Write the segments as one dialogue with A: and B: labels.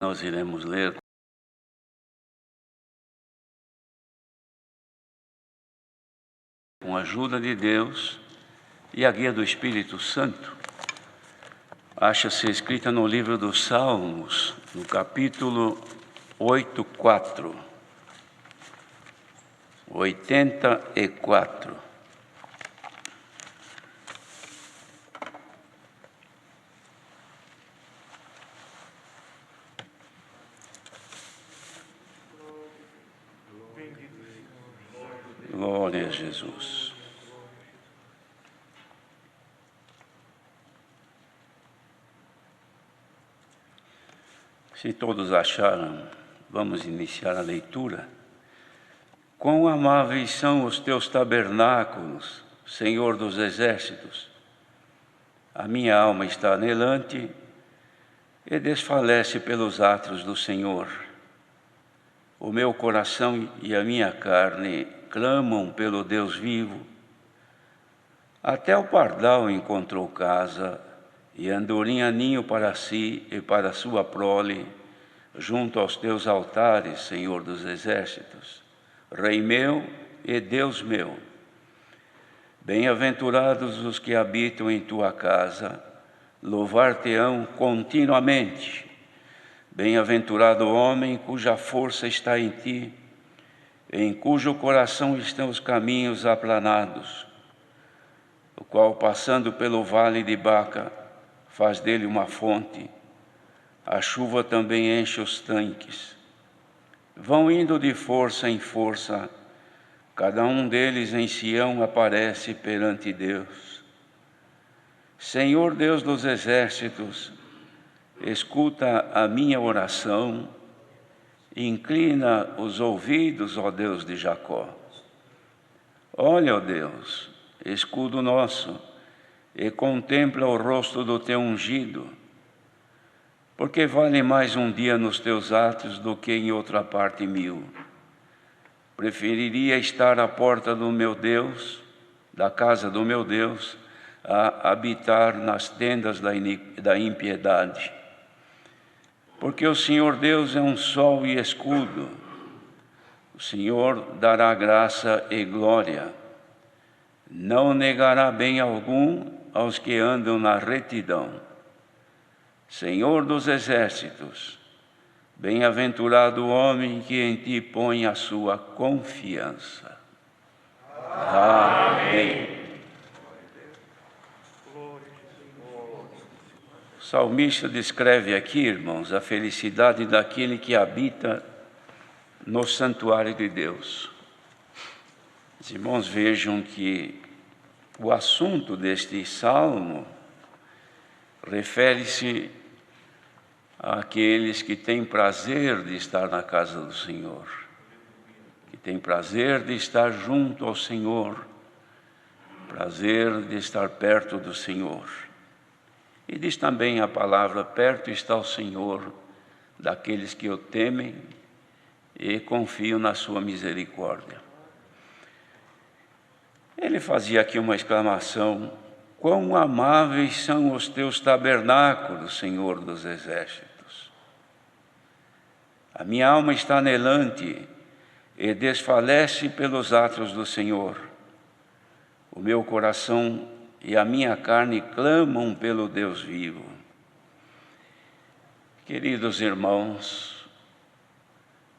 A: Nós iremos ler com a ajuda de Deus e a guia do Espírito Santo. Acha-se escrita no livro dos Salmos, no capítulo 84. 84. Glória a Jesus. Se todos acharam, vamos iniciar a leitura. Quão amáveis são os teus tabernáculos, Senhor dos exércitos! A minha alma está anelante e desfalece pelos atos do Senhor. O meu coração e a minha carne clamam pelo Deus vivo. Até o pardal encontrou casa, e a andorinha ninho para si e para sua prole, junto aos teus altares, Senhor dos exércitos, Rei meu e Deus meu. Bem-aventurados os que habitam em tua casa, louvar-te-ão continuamente. Bem-aventurado o homem cuja força está em ti, em cujo coração estão os caminhos aplanados, o qual, passando pelo vale de Baca, faz dele uma fonte. A chuva também enche os tanques. Vão indo de força em força, cada um deles em Sião aparece perante Deus. Senhor Deus dos exércitos, escuta a minha oração, inclina os ouvidos, ó Deus de Jacó. Olha, ó Deus, escudo nosso, e contempla o rosto do teu ungido, porque vale mais um dia nos teus atos do que em outra parte 1000. Preferiria estar à porta do meu Deus, da casa do meu Deus, a habitar nas tendas da impiedade. Porque o Senhor Deus é um sol e escudo. O Senhor dará graça e glória. Não negará bem algum aos que andam na retidão. Senhor dos exércitos, bem-aventurado o homem que em ti põe a sua confiança. Amém. O salmista descreve aqui, irmãos, a felicidade daquele que habita no santuário de Deus. Os irmãos vejam que o assunto deste salmo refere-se àqueles que têm prazer de estar na casa do Senhor, que têm prazer de estar junto ao Senhor, prazer de estar perto do Senhor. E diz também a palavra: perto está o Senhor daqueles que o temem e confiam na sua misericórdia. Ele fazia aqui uma exclamação: quão amáveis são os teus tabernáculos, Senhor dos exércitos! A minha alma está anelante e desfalece pelos atos do Senhor. O meu coração e a minha carne clamam pelo Deus vivo. Queridos irmãos,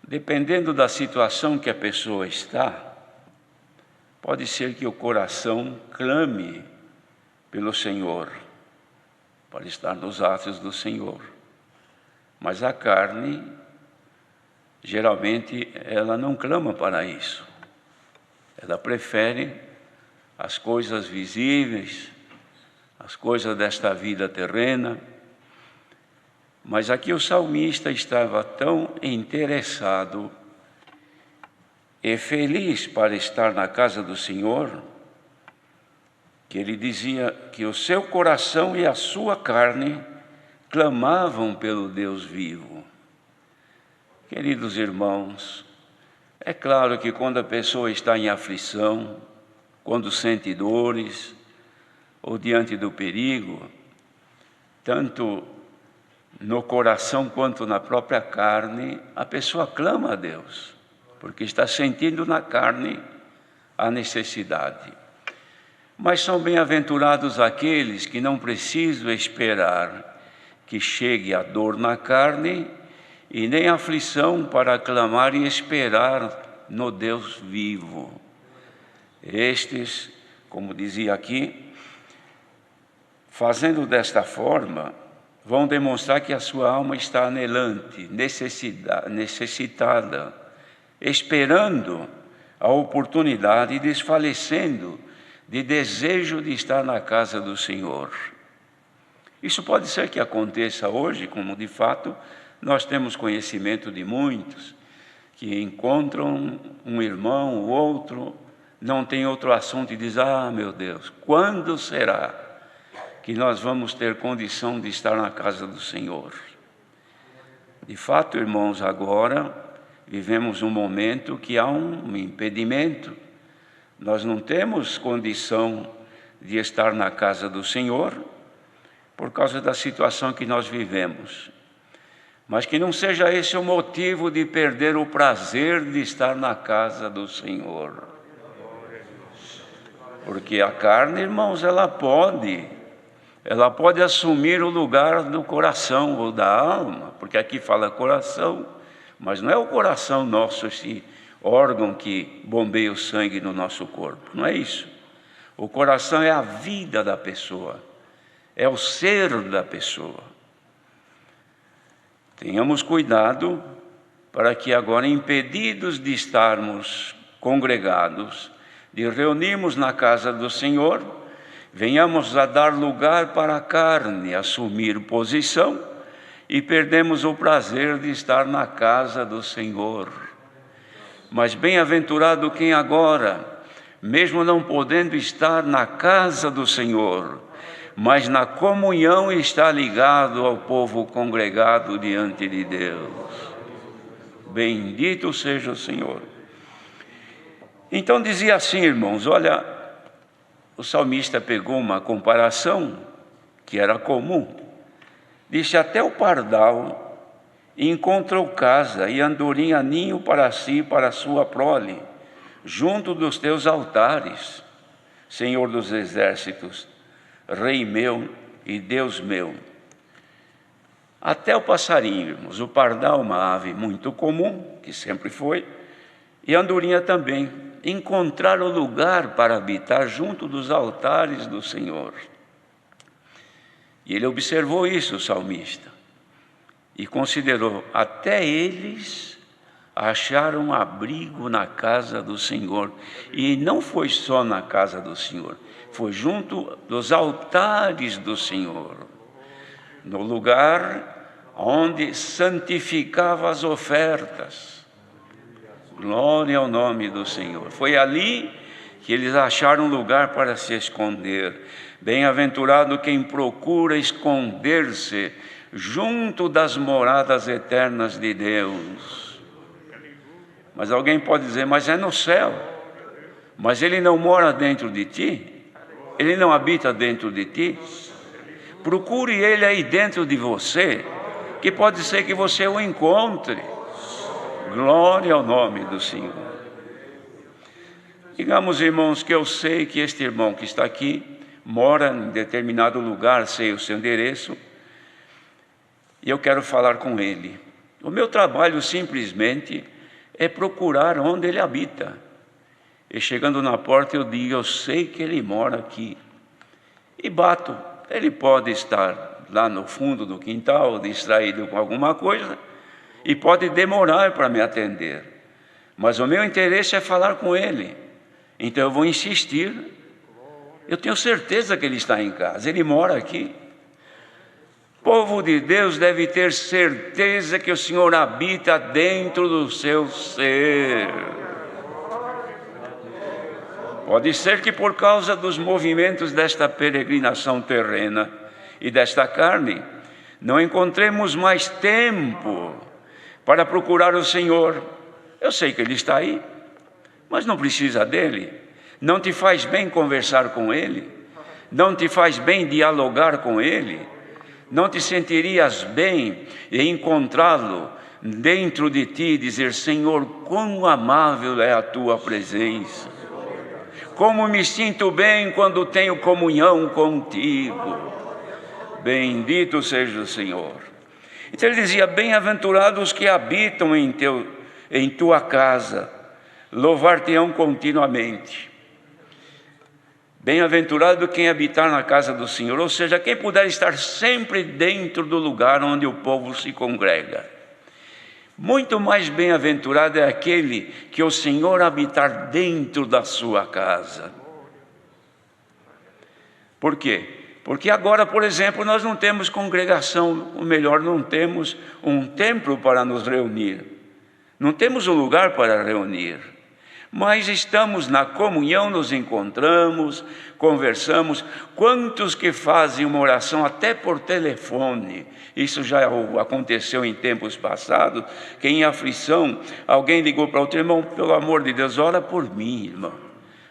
A: dependendo da situação que a pessoa está, pode ser que o coração clame pelo Senhor, para estar nos atos do Senhor. Mas a carne, geralmente, ela não clama para isso. Ela prefere as coisas visíveis, as coisas desta vida terrena. Mas aqui o salmista estava tão interessado e feliz para estar na casa do Senhor, que ele dizia que o seu coração e a sua carne clamavam pelo Deus vivo. Queridos irmãos, é claro que quando a pessoa está em aflição, quando sente dores ou diante do perigo, tanto no coração quanto na própria carne, a pessoa clama a Deus, porque está sentindo na carne a necessidade. Mas são bem-aventurados aqueles que não precisam esperar que chegue a dor na carne e nem a aflição para clamar e esperar no Deus vivo. Estes, como dizia aqui, fazendo desta forma, vão demonstrar que a sua alma está anelante, necessitada, esperando a oportunidade e desfalecendo de desejo de estar na casa do Senhor. Isso pode ser que aconteça hoje, como de fato nós temos conhecimento de muitos que encontram um irmão, o outro, não tem outro assunto e diz: ah, meu Deus, quando será que nós vamos ter condição de estar na casa do Senhor? De fato, irmãos, agora vivemos um momento que há um impedimento. Nós não temos condição de estar na casa do Senhor por causa da situação que nós vivemos. Mas que não seja esse o motivo de perder o prazer de estar na casa do Senhor. Porque a carne, irmãos, ela pode assumir o lugar do coração ou da alma, porque aqui fala coração, mas não é o coração nosso, esse órgão que bombeia o sangue no nosso corpo, não é isso. O coração é a vida da pessoa, é o ser da pessoa. Tenhamos cuidado para que agora, impedidos de estarmos congregados, de reunirmos na casa do Senhor, venhamos a dar lugar para a carne assumir posição e perdemos o prazer de estar na casa do Senhor. Mas bem-aventurado quem agora, mesmo não podendo estar na casa do Senhor, mas na comunhão está ligado ao povo congregado diante de Deus. Bendito seja o Senhor. Então dizia assim, irmãos, olha, o salmista pegou uma comparação que era comum. Disse: até o pardal encontrou casa e andorinha ninho para si e para a sua prole, junto dos teus altares, Senhor dos exércitos, Rei meu e Deus meu. Até o passarinho, irmãos, o pardal, uma ave muito comum, que sempre foi, e a andorinha também, encontraram lugar para habitar junto dos altares do Senhor. E ele observou isso, o salmista, e considerou: até eles acharam abrigo na casa do Senhor. E não foi só na casa do Senhor, foi junto dos altares do Senhor, no lugar onde santificava as ofertas. Glória ao nome do Senhor. Foi ali que eles acharam lugar para se esconder. Bem-aventurado quem procura esconder-se junto das moradas eternas de Deus. Mas alguém pode dizer: mas é no céu. Mas Ele não mora dentro de ti? Ele não habita dentro de ti? Procure Ele aí dentro de você, que pode ser que você o encontre. Glória ao nome do Senhor. Digamos, irmãos, que eu sei que este irmão que está aqui mora em determinado lugar, sei o seu endereço, e eu quero falar com ele. O meu trabalho simplesmente é procurar onde ele habita. E chegando na porta eu digo: eu sei que ele mora aqui. E bato. Ele pode estar lá no fundo do quintal, distraído com alguma coisa, e pode demorar para me atender. Mas o meu interesse é falar com ele. Então eu vou insistir. Eu tenho certeza que ele está em casa, ele mora aqui. O povo de Deus deve ter certeza que o Senhor habita dentro do seu ser. Pode ser que por causa dos movimentos desta peregrinação terrena e desta carne, não encontremos mais tempo para procurar o Senhor. Eu sei que Ele está aí, mas não precisa dEle. Não te faz bem conversar com Ele? Não te faz bem dialogar com Ele? Não te sentirias bem em encontrá-lo dentro de ti e dizer: Senhor, quão amável é a tua presença. Como me sinto bem quando tenho comunhão contigo. Bendito seja o Senhor. Então ele dizia: bem-aventurados os que habitam em tua casa, louvar-te-ão continuamente. Bem-aventurado quem habitar na casa do Senhor, ou seja, quem puder estar sempre dentro do lugar onde o povo se congrega. Muito mais bem-aventurado é aquele que o Senhor habitar dentro da sua casa. Por quê? Porque agora, por exemplo, nós não temos congregação, ou melhor, não temos um templo para nos reunir. Não temos um lugar para reunir. Mas estamos na comunhão, nos encontramos, conversamos. Quantos que fazem uma oração até por telefone? Isso já aconteceu em tempos passados, que em aflição alguém ligou para outro irmão: pelo amor de Deus, ora por mim, irmão.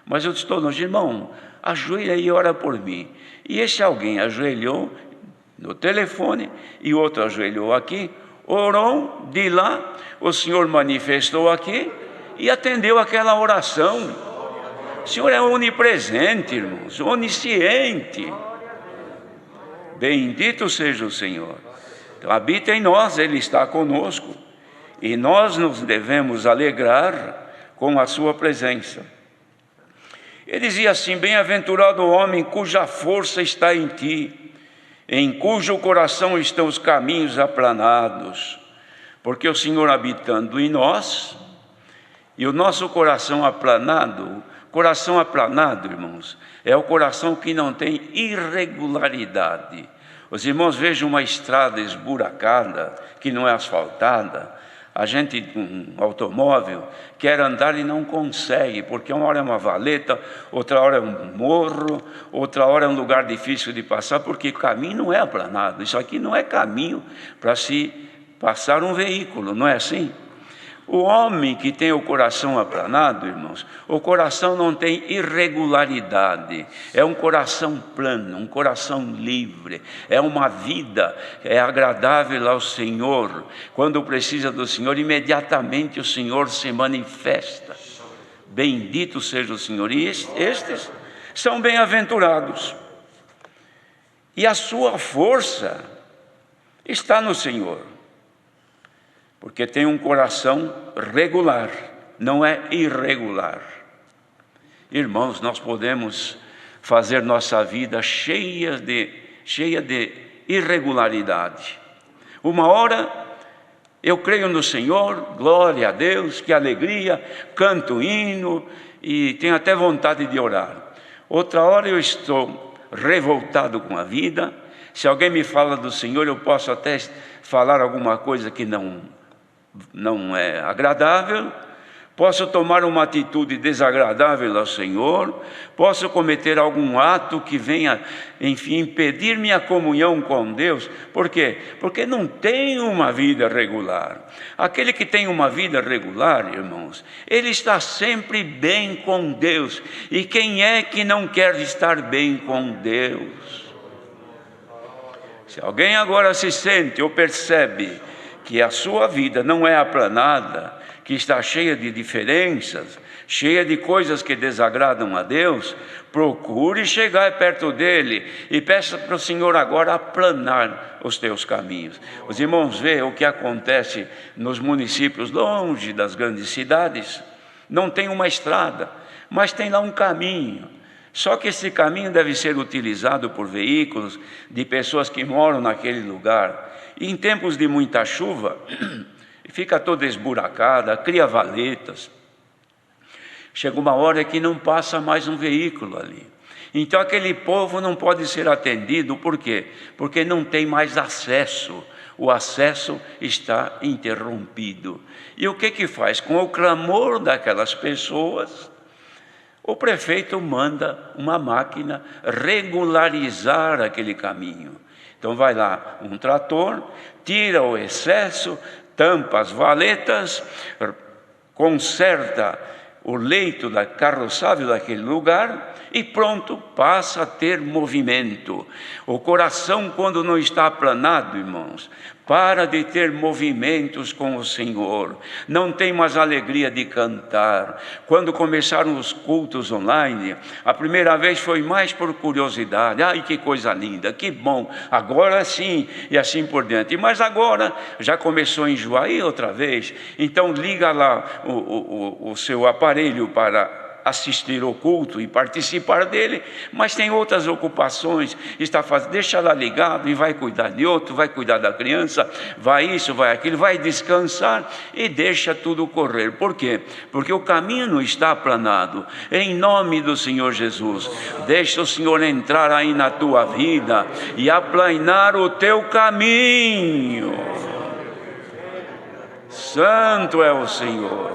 A: Mas eu estou longe, irmão, ajoelha e ora por mim. E esse alguém ajoelhou no telefone e outro ajoelhou aqui, orou de lá, o Senhor manifestou aqui e atendeu aquela oração. O Senhor é onipresente, irmãos, onisciente. Bendito seja o Senhor. Então, habita em nós, Ele está conosco, e nós nos devemos alegrar com a sua presença. Ele dizia assim: bem-aventurado o homem cuja força está em ti, em cujo coração estão os caminhos aplanados, porque o Senhor habitando em nós, e o nosso coração aplanado, irmãos, é o coração que não tem irregularidade. Os irmãos vejam uma estrada esburacada, que não é asfaltada. A gente, um automóvel, quer andar e não consegue, porque uma hora é uma valeta, outra hora é um morro, outra hora é um lugar difícil de passar, porque o caminho não é aplanado. Isso aqui não é caminho para se passar um veículo, não é assim? O homem que tem o coração aplanado, irmãos, o coração não tem irregularidade, é um coração plano, um coração livre, é uma vida, é agradável ao Senhor. Quando precisa do Senhor, imediatamente o Senhor se manifesta. Bendito seja o Senhor. E estes são bem-aventurados, e a sua força está no Senhor. Porque tem um coração regular, não é irregular. Irmãos, nós podemos fazer nossa vida cheia de irregularidade. Uma hora eu creio no Senhor, glória a Deus, que alegria, canto hino e tenho até vontade de orar. Outra hora eu estou revoltado com a vida. Se alguém me fala do Senhor, eu posso até falar alguma coisa que não é agradável, posso tomar uma atitude desagradável ao Senhor, posso cometer algum ato que venha, enfim, impedir minha comunhão com Deus. Por quê? Porque não tem uma vida regular. Aquele que tem uma vida regular, irmãos, ele está sempre bem com Deus. E quem é que não quer estar bem com Deus? Se alguém agora se sente ou percebe que a sua vida não é aplanada, que está cheia de diferenças, cheia de coisas que desagradam a Deus, procure chegar perto dele e peça para o Senhor agora aplanar os teus caminhos. Os irmãos veem o que acontece nos municípios longe das grandes cidades. Não tem uma estrada, mas tem lá um caminho. Só que esse caminho deve ser utilizado por veículos de pessoas que moram naquele lugar. E em tempos de muita chuva, fica toda esburacada, cria valetas. Chega uma hora que não passa mais um veículo ali. Então aquele povo não pode ser atendido, por quê? Porque não tem mais acesso. O acesso está interrompido. E o que faz? Com o clamor daquelas pessoas, o prefeito manda uma máquina regularizar aquele caminho. Então vai lá um trator, tira o excesso, tampa as valetas, conserta o leito carroçável daquele lugar e pronto, passa a ter movimento. O coração, quando não está aplanado, irmãos, para de ter movimentos com o Senhor, não tem mais alegria de cantar. Quando começaram os cultos online, a primeira vez foi mais por curiosidade, ai que coisa linda, que bom, agora sim, e assim por diante. Mas agora já começou a enjoar, e outra vez, então liga lá o seu aparelho para assistir ao culto e participar dele, mas tem outras ocupações, deixa lá ligado e vai cuidar de outro, vai cuidar da criança, vai isso, vai aquilo, vai descansar e deixa tudo correr. Por quê? Porque o caminho não está aplanado. Em nome do Senhor Jesus, deixa o Senhor entrar aí na tua vida e aplanar o teu caminho. Santo é o Senhor.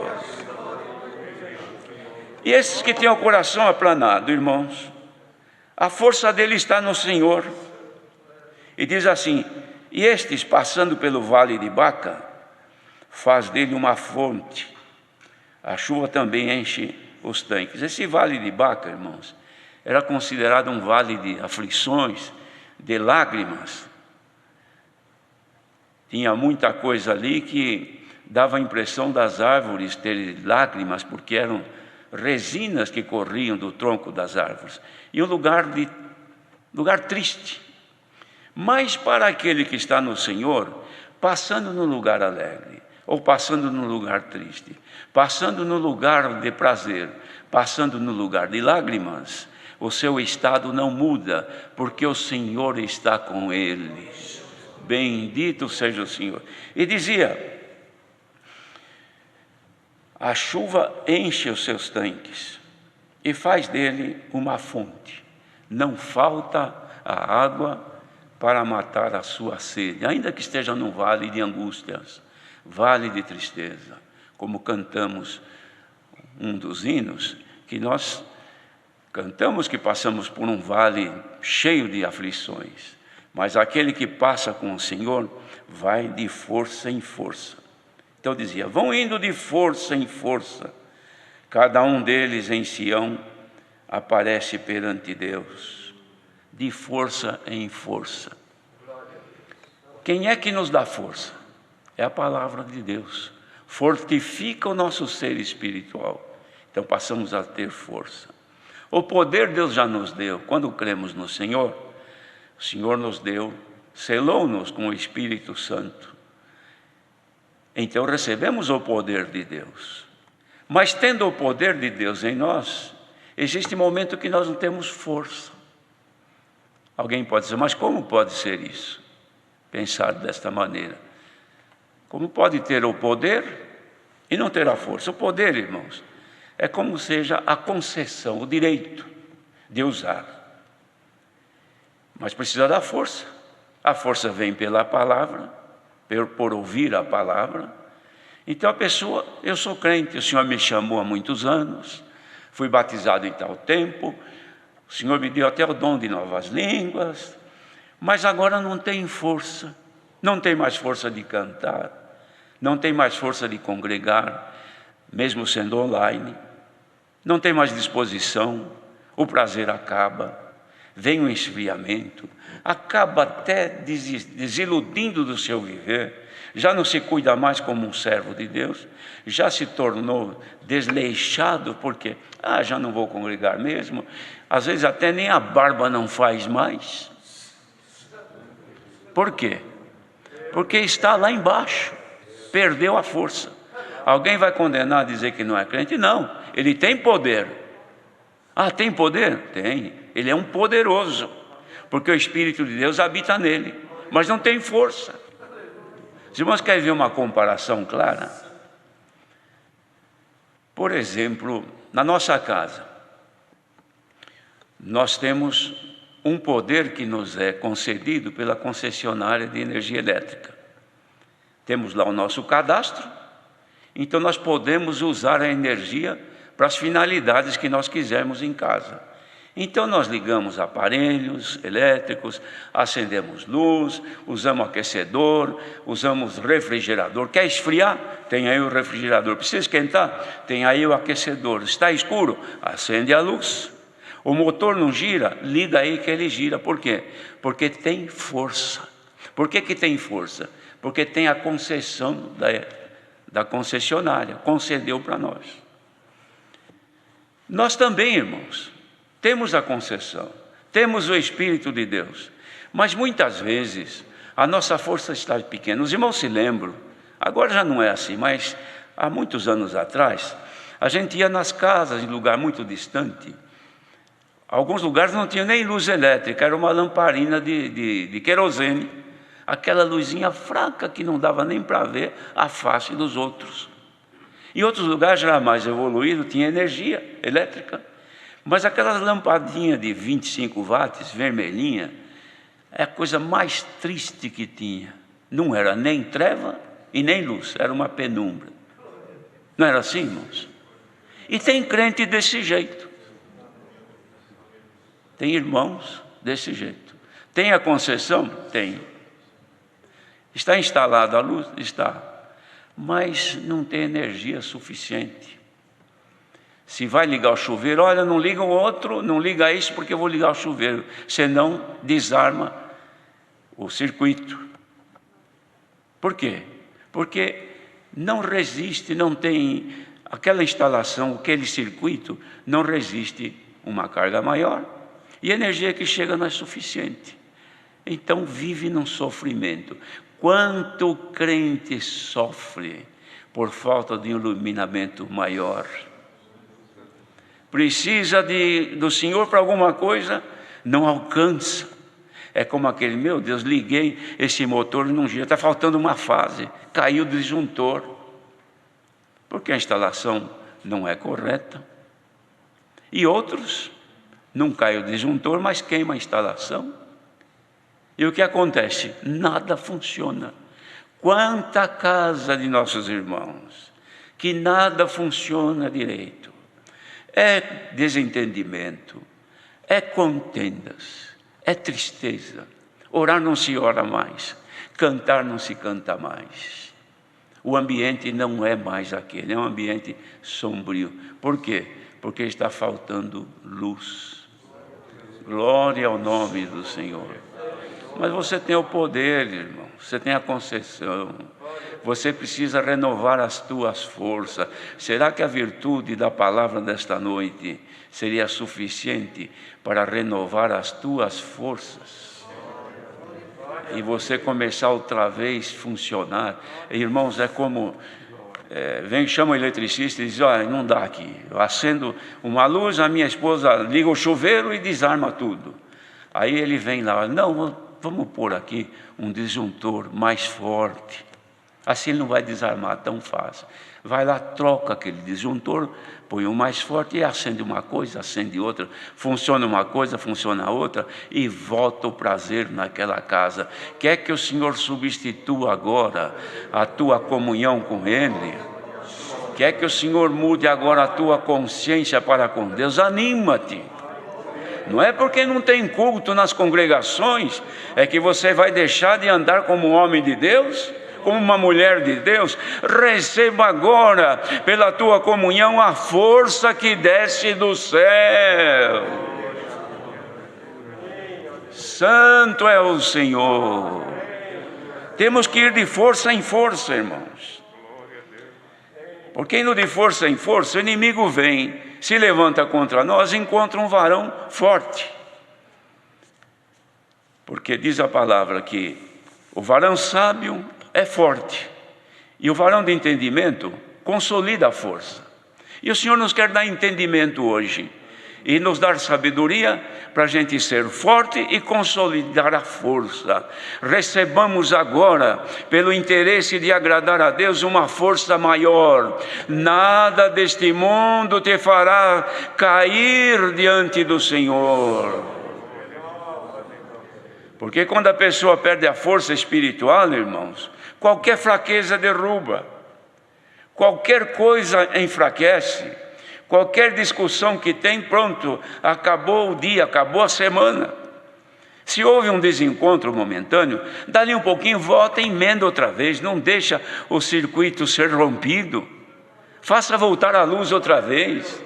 A: E esses que têm o coração aplanado, irmãos, a força dele está no Senhor. E diz assim: e estes, passando pelo vale de Baca, faz dele uma fonte, a chuva também enche os tanques. Esse vale de Baca, irmãos, era considerado um vale de aflições, de lágrimas. Tinha muita coisa ali que dava a impressão das árvores terem lágrimas, porque eram resinas que corriam do tronco das árvores, e um lugar triste. Mas para aquele que está no Senhor, passando no lugar alegre, ou passando no lugar triste, passando no lugar de prazer, passando no lugar de lágrimas, o seu estado não muda, porque o Senhor está com ele. Bendito seja o Senhor. E dizia: a chuva enche os seus tanques e faz dele uma fonte. Não falta a água para matar a sua sede, ainda que esteja num vale de angústias, vale de tristeza, como cantamos um dos hinos, que nós cantamos que passamos por um vale cheio de aflições, mas aquele que passa com o Senhor vai de força em força. Então dizia: vão indo de força em força, cada um deles em Sião aparece perante Deus, de força em força. Quem é que nos dá força? É a palavra de Deus, fortifica o nosso ser espiritual, então passamos a ter força. O poder Deus já nos deu, quando cremos no Senhor, o Senhor nos deu, selou-nos com o Espírito Santo. Então recebemos o poder de Deus. Mas tendo o poder de Deus em nós, existe um momento que nós não temos força. Alguém pode dizer: mas como pode ser isso? Pensar desta maneira. Como pode ter o poder e não ter a força? O poder, irmãos, é como seja a concessão, o direito de usar. Mas precisa da força. A força vem pela palavra, por ouvir a palavra. Então a pessoa: eu sou crente, o Senhor me chamou há muitos anos, fui batizado em tal tempo, o Senhor me deu até o dom de novas línguas, mas agora não tem força, não tem mais força de cantar, não tem mais força de congregar, mesmo sendo online, não tem mais disposição, o prazer acaba, vem um esfriamento, acaba até desiludindo do seu viver, já não se cuida mais como um servo de Deus, já se tornou desleixado, porque já não vou congregar mesmo, às vezes até nem a barba não faz mais. Por quê? Porque está lá embaixo, perdeu a força. Alguém vai condenar, dizer que não é crente? Não, ele tem poder. Tem poder? Tem, ele é um poderoso, porque o Espírito de Deus habita nele, mas não tem força. Os irmãos querem ver uma comparação clara? Por exemplo, na nossa casa, nós temos um poder que nos é concedido pela concessionária de energia elétrica. Temos lá o nosso cadastro, então nós podemos usar a energia para as finalidades que nós quisermos em casa. Então nós ligamos aparelhos elétricos, acendemos luz, usamos aquecedor, usamos refrigerador. Quer esfriar? Tem aí o refrigerador. Precisa esquentar? Tem aí o aquecedor. Está escuro? Acende a luz. O motor não gira, liga aí que ele gira. Por quê? Porque tem força. Por que tem força? Porque tem a concessão da concessionária, concedeu para nós. Nós também, irmãos, temos a concessão, temos o Espírito de Deus, mas muitas vezes a nossa força está pequena. Os irmãos se lembram, agora já não é assim, mas há muitos anos atrás, a gente ia nas casas, em lugar muito distante. Alguns lugares não tinha nem luz elétrica, era uma lamparina de querosene, aquela luzinha fraca que não dava nem para ver a face dos outros. Em outros lugares, já mais evoluído, tinha energia elétrica, mas aquelas lampadinhas de 25 watts, vermelhinha, é a coisa mais triste que tinha. Não era nem treva e nem luz, era uma penumbra. Não era assim, irmãos? E tem crente desse jeito. Tem irmãos desse jeito. Tem a concessão? Tem. Está instalada a luz? Está. Mas não tem energia suficiente. Se vai ligar o chuveiro, olha, não liga o outro, não liga isso porque eu vou ligar o chuveiro, senão desarma o circuito. Por quê? Porque não resiste, não tem aquela instalação, aquele circuito, não resiste uma carga maior e a energia que chega não é suficiente. Então vive num sofrimento. Quanto crente sofre por falta de iluminamento maior? Precisa do Senhor para alguma coisa, não alcança. É como aquele, meu Deus, liguei esse motor num dia, está faltando uma fase, caiu o disjuntor, porque a instalação não é correta. E outros, não cai o disjuntor, mas queima a instalação. E o que acontece? Nada funciona. Quanta casa de nossos irmãos, que nada funciona direito. É desentendimento, é contendas, é tristeza. Orar não se ora mais, cantar não se canta mais. O ambiente não é mais aquele, é um ambiente sombrio. Por quê? Porque está faltando luz. Glória ao nome do Senhor. Mas você tem o poder, irmão, você tem a concessão, você precisa renovar as tuas forças. Será que a virtude da palavra desta noite seria suficiente para renovar as tuas forças? E você começar outra vez a funcionar? Irmãos, é como, chama o eletricista e diz, olha, não dá aqui, eu acendo uma luz, a minha esposa liga o chuveiro e desarma tudo. Aí ele vem lá, não, vamos pôr aqui um disjuntor mais forte, assim ele não vai desarmar tão fácil. Vai lá, troca aquele disjuntor, põe um mais forte e acende uma coisa, acende outra, funciona uma coisa, funciona outra, e volta o prazer naquela casa. Quer que o Senhor substitua agora a tua comunhão com Ele? Quer que o Senhor mude agora a tua consciência para com Deus? Anima-te. Não é porque não tem culto nas congregações, é que você vai deixar de andar como um homem de Deus, como uma mulher de Deus. Receba agora, pela tua comunhão, a força que desce do céu. Santo é o Senhor. Temos que ir de força em força, irmãos. Porque indo de força em força, o inimigo vem, se levanta contra nós, encontra um varão forte. Porque diz a palavra que o varão sábio é forte, e o varão de entendimento consolida a força. E o Senhor nos quer dar entendimento hoje, e nos dar sabedoria para a gente ser forte e consolidar a força. Recebamos agora, pelo interesse de agradar a Deus, uma força maior. Nada deste mundo te fará cair diante do Senhor. Porque quando a pessoa perde a força espiritual, irmãos, qualquer fraqueza derruba, qualquer coisa enfraquece. Qualquer discussão que tem, pronto, acabou o dia, acabou a semana. Se houve um desencontro momentâneo, dali um pouquinho, volta e emenda outra vez. Não deixa o circuito ser rompido. Faça voltar a luz outra vez.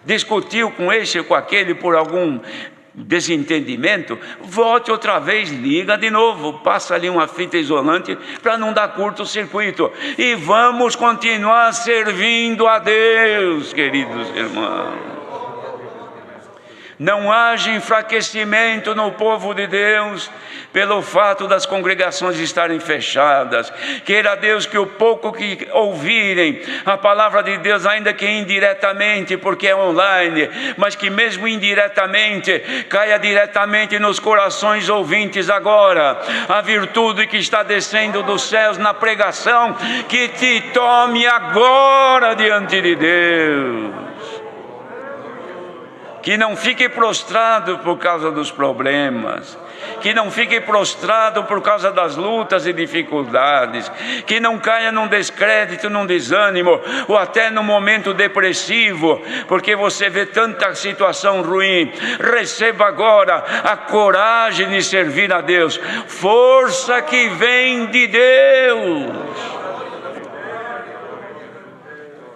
A: discutiu com esse ou com aquele por algum desentendimento, volte outra vez, liga de novo, passa ali uma fita isolante para não dar curto-circuito, e vamos continuar servindo a Deus, queridos irmãos. Não haja enfraquecimento no povo de Deus pelo fato das congregações estarem fechadas. Queira Deus que o pouco que ouvirem a palavra de Deus, ainda que indiretamente, porque é online, mas que mesmo indiretamente caia diretamente nos corações ouvintes agora a virtude que está descendo dos céus na pregação, que te tome agora diante de Deus. Que não fique prostrado por causa dos problemas, que não fique prostrado por causa das lutas e dificuldades, que não caia num descrédito, num desânimo, ou até num momento depressivo, porque você vê tanta situação ruim. Receba agora a coragem de servir a Deus, força que vem de Deus.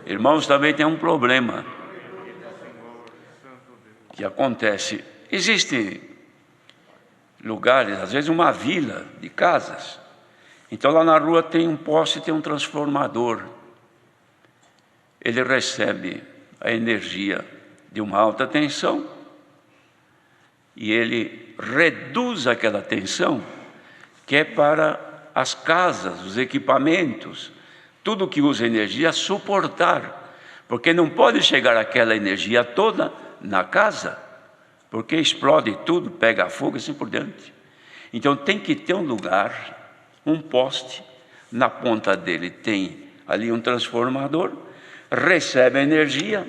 A: Irmãos, também tem um problema que acontece. Existem lugares, às vezes uma vila de casas, então lá na rua tem um poste, tem um transformador, ele recebe a energia de uma alta tensão e ele reduz aquela tensão que é para as casas, os equipamentos, tudo que usa energia suportar, porque não pode chegar aquela energia toda na casa, porque explode tudo, pega fogo e assim por diante. Então tem que ter um lugar, um poste, na ponta dele tem ali um transformador, recebe a energia,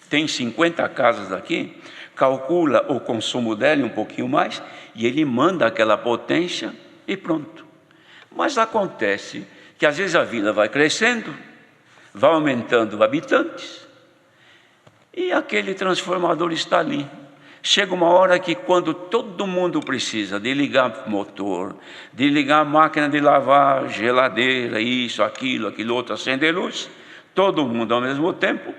A: tem 50 casas aqui, calcula o consumo dela um pouquinho mais, e ele manda aquela potência e pronto. Mas acontece que às vezes a vila vai crescendo, vai aumentando habitantes, e aquele transformador está ali. Chega uma hora que quando todo mundo precisa de ligar motor, de ligar máquina de lavar, geladeira, isso, aquilo outro, acender luz, todo mundo ao mesmo tempo,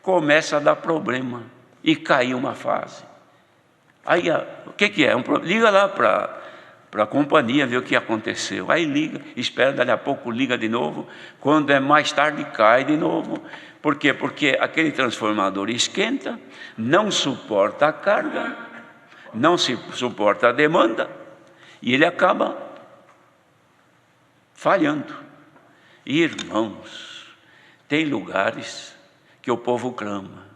A: começa a dar problema e cair uma fase. Aí, o que é? Liga lá para a companhia ver o que aconteceu. Aí liga, espera, dali a pouco liga de novo, quando é mais tarde cai de novo. Por quê? Porque aquele transformador esquenta, não suporta a carga, não se suporta a demanda, e ele acaba falhando. Irmãos, tem lugares que o povo clama,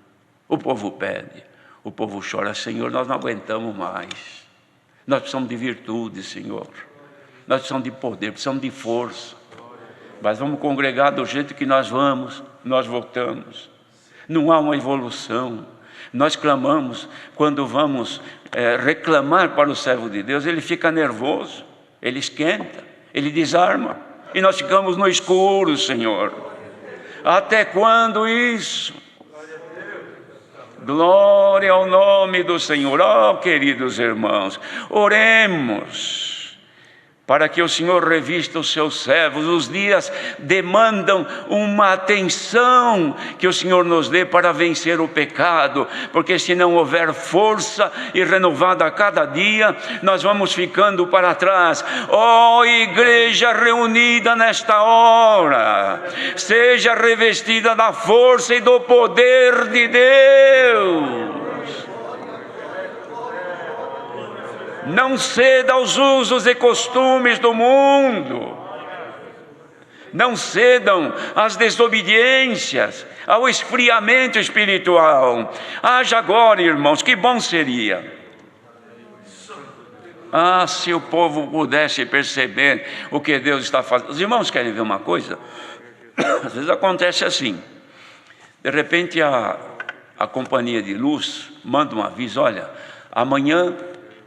A: o povo pede, o povo chora: Senhor, nós não aguentamos mais, nós precisamos de virtude, Senhor, nós precisamos de poder, precisamos de força, mas vamos congregar do jeito que nós vamos, nós voltamos, não há uma evolução. Nós clamamos, quando vamos reclamar para o servo de Deus, ele fica nervoso, ele esquenta, ele desarma, e nós ficamos no escuro, Senhor. Até quando isso? Glória ao nome do Senhor. Oh, queridos irmãos, oremos para que o Senhor revista os seus servos. Os dias demandam uma atenção que o Senhor nos dê para vencer o pecado, porque se não houver força e renovada a cada dia, nós vamos ficando para trás. Ó igreja reunida nesta hora, seja revestida da força e do poder de Deus. Não ceda aos usos e costumes do mundo, não cedam às desobediências, ao esfriamento espiritual. Haja agora, irmãos, que bom seria se o povo pudesse perceber o que Deus está fazendo. Os irmãos querem ver uma coisa? Às vezes acontece assim, de repente a companhia de luz manda um aviso: olha, amanhã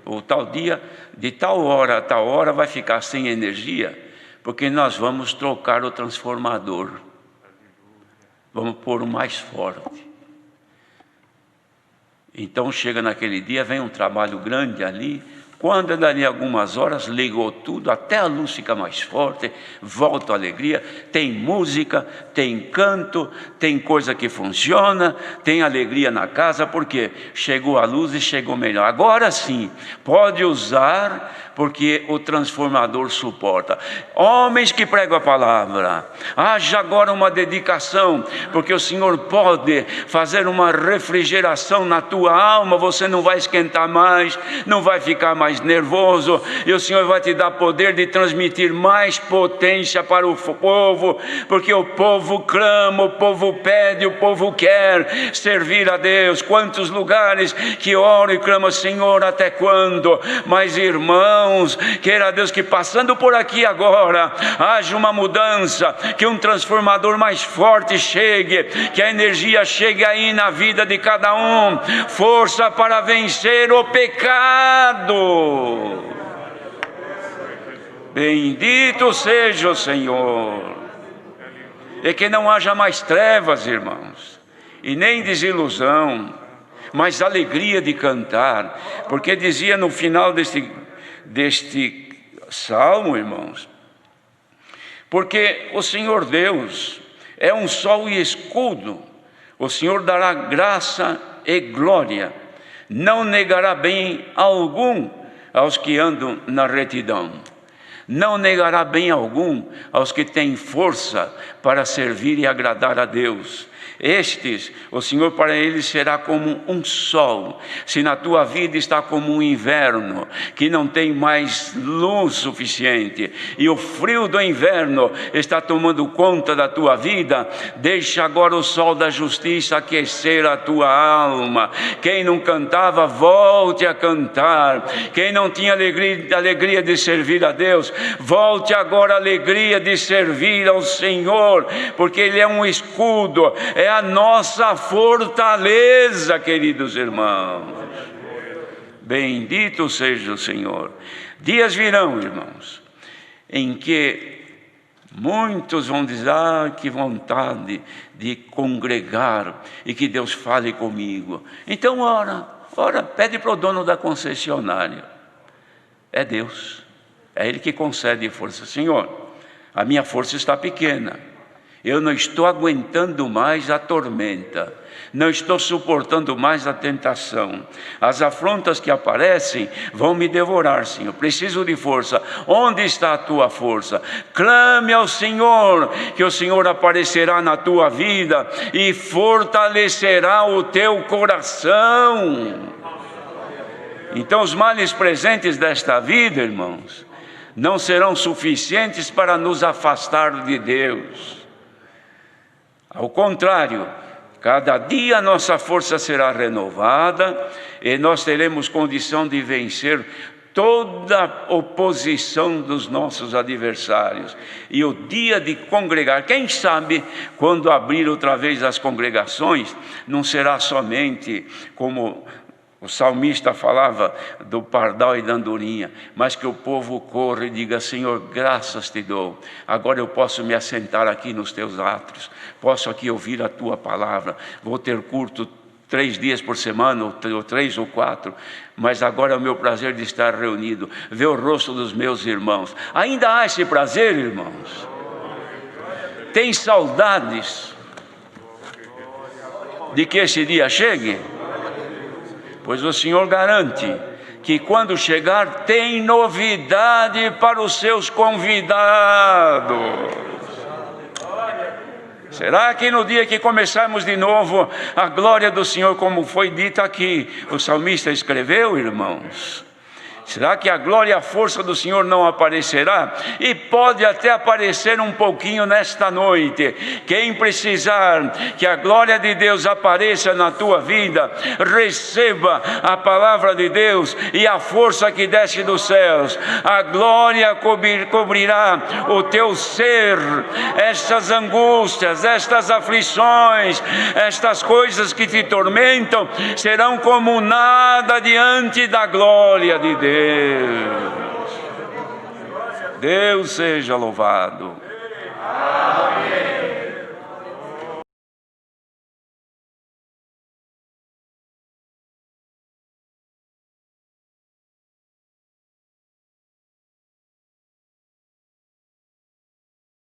A: ou tal dia, de tal hora a tal hora vai ficar sem energia, porque nós vamos trocar o transformador, vamos pôr o mais forte. Então chega naquele dia, vem um trabalho grande ali, Quando dali algumas horas ligou tudo, até a luz fica mais forte, volta a alegria, tem música, tem canto, tem coisa que funciona, tem alegria na casa, porque chegou a luz e chegou melhor. Agora sim, pode usar, porque o transformador suporta. Homens que pregam a palavra, haja agora uma dedicação, porque o Senhor pode fazer uma refrigeração na tua alma, você não vai esquentar mais, não vai ficar mais nervoso, e o Senhor vai te dar poder de transmitir mais potência para o povo, porque o povo clama, o povo pede, o povo quer servir a Deus. Quantos lugares que oram e clamam: Senhor, até quando? Mas irmãos, queira Deus que passando por aqui agora, haja uma mudança, que um transformador mais forte chegue, que a energia chegue aí na vida de cada um, força para vencer o pecado. Bendito seja o Senhor. E que não haja mais trevas, irmãos, e nem desilusão, mas alegria de cantar, porque dizia no final deste salmo, irmãos, porque o Senhor Deus é um sol e escudo, o Senhor dará graça e glória, não negará bem algum aos que andam na retidão, não negará bem algum aos que têm força para servir e agradar a Deus. Estes, o Senhor para eles será como um sol. Se na tua vida está como um inverno, que não tem mais luz suficiente, e o frio do inverno está tomando conta da tua vida, deixa agora o sol da justiça aquecer a tua alma. Quem não cantava, volte a cantar. Quem não tinha alegria de servir a Deus, volte agora a alegria de servir ao Senhor, porque Ele é um escudo, é a nossa fortaleza, queridos irmãos. Bendito seja o Senhor. Dias virão, irmãos, em que muitos vão dizer: que vontade de congregar e que Deus fale comigo. Então ora, pede para o dono da concessionária. É Deus, é Ele que concede força. Senhor, a minha força está pequena, eu não estou aguentando mais a tormenta, não estou suportando mais a tentação, as afrontas que aparecem vão me devorar, Senhor, preciso de força. Onde está a tua força? Clame ao Senhor, que o Senhor aparecerá na tua vida e fortalecerá o teu coração. Então os males presentes desta vida, irmãos, não serão suficientes para nos afastar de Deus. Ao contrário, cada dia a nossa força será renovada e nós teremos condição de vencer toda a oposição dos nossos adversários. E o dia de congregar, quem sabe, quando abrir outra vez as congregações, não será somente como o salmista falava do pardal e da andorinha, mas que o povo corra e diga: Senhor, graças te dou, agora eu posso me assentar aqui nos teus átrios, posso aqui ouvir a tua palavra, vou ter culto 3 dias por semana, ou 3 ou 4, mas agora é o meu prazer de estar reunido, ver o rosto dos meus irmãos. Ainda há esse prazer, irmãos? Tem saudades de que esse dia chegue? Pois o Senhor garante que quando chegar tem novidade para os seus convidados. Será que no dia que começarmos de novo, a glória do Senhor, como foi dito aqui, o salmista escreveu, irmãos? Será que a glória e a força do Senhor não aparecerá? E pode até aparecer um pouquinho nesta noite. Quem precisar que a glória de Deus apareça na tua vida, receba a palavra de Deus e a força que desce dos céus. A glória cobrirá o teu ser. Estas angústias, estas aflições, estas coisas que te tormentam serão como nada diante da glória de Deus. Deus seja louvado. Amém.